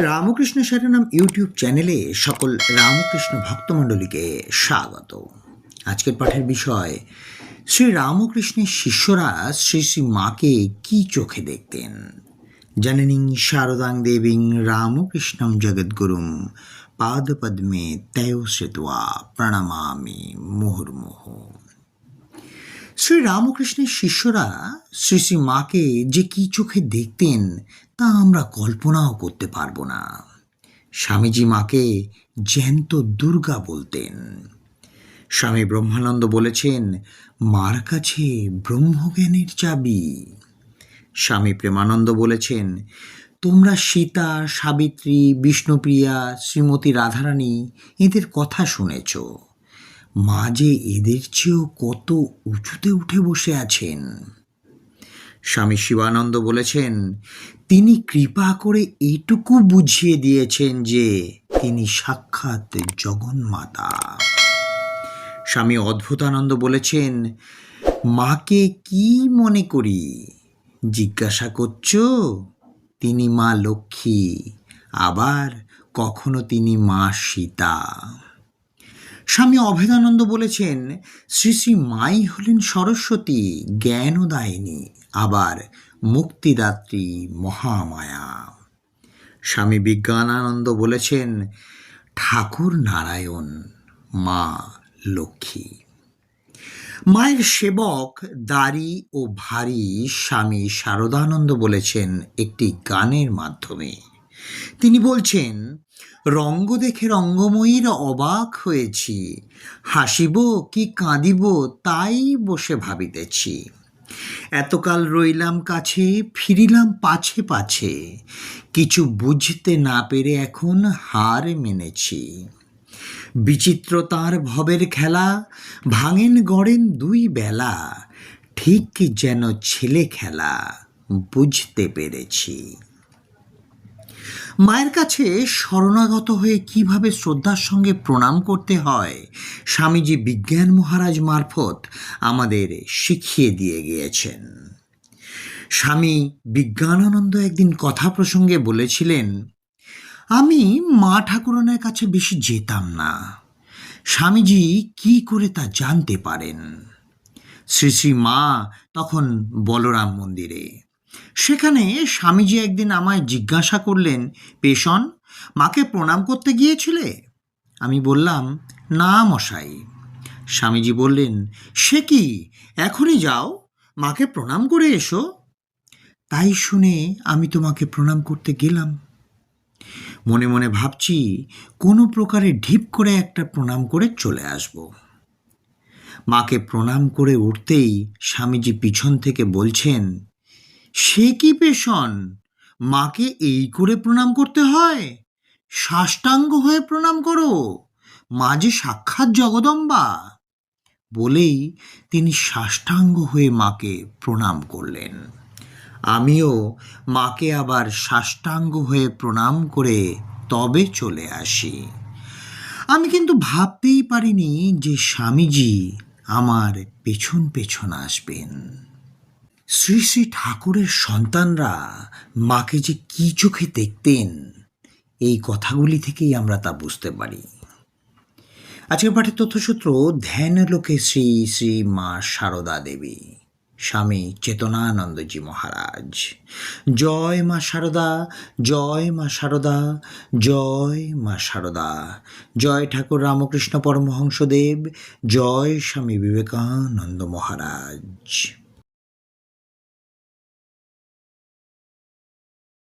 Ramakrishna শরণম YouTube চ্যানেলে সকল রামকৃষ্ণ ভক্তমণ্ডলীকে স্বাগত। আজকের পাঠের বিষয়, শ্রী রামকৃষ্ণের শিষ্যরা শ্রী শ্রী মাকে কি চোখে দেখতেন। জননীং শারদাং দেবীং রামকৃষ্ণম জগদ্গুরুম পাদপদ্মে তয়ো শ্রিত্বা প্রণমামি মুহুর্মুহু। শ্রী রামকৃষ্ণের শিষ্যরা শ্রী শ্রী মাকে যে কি চোখে দেখতেন তা আমরা কল্পনাও করতে পারবো না। স্বামীজি মাকে জ্যান্ত দুর্গা বলতেন। স্বামী ব্রহ্মানন্দ বলেছেন, মার কাছে ব্রহ্মজ্ঞানের চাবি। স্বামী প্রেমানন্দ বলেছেন, তোমরা সীতা, সাবিত্রী, বিষ্ণুপ্রিয়া, শ্রীমতী রাধারানী এদের কথা শুনেছ, মা যে এদের চেয়েও কত উঁচুতে উঠে বসে আছেন। স্বামী শিবানন্দ বলেছেন, তিনি কৃপা করে এইটুকু বুঝিয়ে দিয়েছেন যে তিনি সাক্ষাৎ জগন্মাতা। স্বামী অদ্ভুতানন্দ বলেছেন, মাকে কি মনে করি জিজ্ঞাসা করছ, তিনি মা লক্ষ্মী, আবার কখনো তিনি মা সীতা। স্বামী অভেদানন্দ বলেছেন, শ্রী শ্রী মাই হলেন সরস্বতী, জ্ঞানদায়িনী, আবার মুক্তিদাত্রী মহামায়া। স্বামী বিজ্ঞানানন্দ বলেছেন, ঠাকুর নারায়ণ, মা লক্ষ্মী। মায়ের সেবক দারি ও ভারী স্বামী শারদানন্দ বলেছেন একটি গানের মাধ্যমে, তিনি বলছেন, রঙ্গ দেখে রঙ্গময়ীর অবাক হয়েছি, হাসিব কি কাঁদিব তাই বসে ভাবিতেছি। এতকাল রইলাম কাছে, ফিরিলাম পাছে পাছে, কিছু বুঝতে না পেরে এখন হার মেনেছি। বিচিত্র তাঁর ভবের খেলা, ভাঙেন গড়েন দুই বেলা, ঠিক যেন ছেলে খেলা বুঝতে পেরেছি। মায়ের কাছে শরণাগত হয়ে কিভাবে শ্রদ্ধার সঙ্গে প্রণাম করতে হয় স্বামীজি বিজ্ঞান মহারাজ মারফত আমাদের শিখিয়ে দিয়ে গিয়েছেন। স্বামী বিজ্ঞানানন্দ একদিন কথা প্রসঙ্গে বলেছিলেন, আমি মা ঠাকুরানের কাছে বেশি যেতাম না। স্বামীজি কি করে তা জানতে পারেন? শ্রী শ্রী মা তখন বলরাম মন্দিরে। সেখানে স্বামীজি একদিন আমায় জিজ্ঞাসা করলেন, পেশন, মাকে প্রণাম করতে গিয়েছিলে? আমি বললাম, না মশাই। স্বামীজি বললেন, সে কি, এখনই যাও, মাকে প্রণাম করে এসো। তাই শুনে আমি তোমাকে প্রণাম করতে গেলাম। মনে মনে ভাবছি, কোনো প্রকারে ঢিপ করে একটা প্রণাম করে চলে আসব। মাকে প্রণাম করে উঠতেই স্বামীজি পিছন থেকে বলছেন, সে কি পেশন, মাকে এই করে প্রণাম করতে হয়, সাষ্টাঙ্গ হয়ে প্রণাম করো, মা যে সাক্ষাৎ জগদম্বা। বলেই তিনি সাষ্টাঙ্গ হয়ে মাকে প্রণাম করলেন। আমিও মাকে আবার সাষ্টাঙ্গ হয়ে প্রণাম করে তবে চলে আসি। আমি কিন্তু ভাবতেই পারিনি যে স্বামীজি আমার পেছন পেছন আসবেন। শ্রী শ্রী ঠাকুরের সন্তানরা মাকে যে কি চোখে দেখতেন, এই কথাগুলি থেকেই আমরা তা বুঝতে পারি। আজকের পাঠের তথ্যসূত্র, ধ্যানলোকে শ্রী শ্রী মা সারদা দেবী, স্বামী চেতনানন্দজি মহারাজ। জয় মা সারদা, জয় মা সারদা, জয় মা সারদা। জয় ঠাকুর রামকৃষ্ণ পরমহংসদেব, জয় স্বামী বিবেকানন্দ মহারাজ।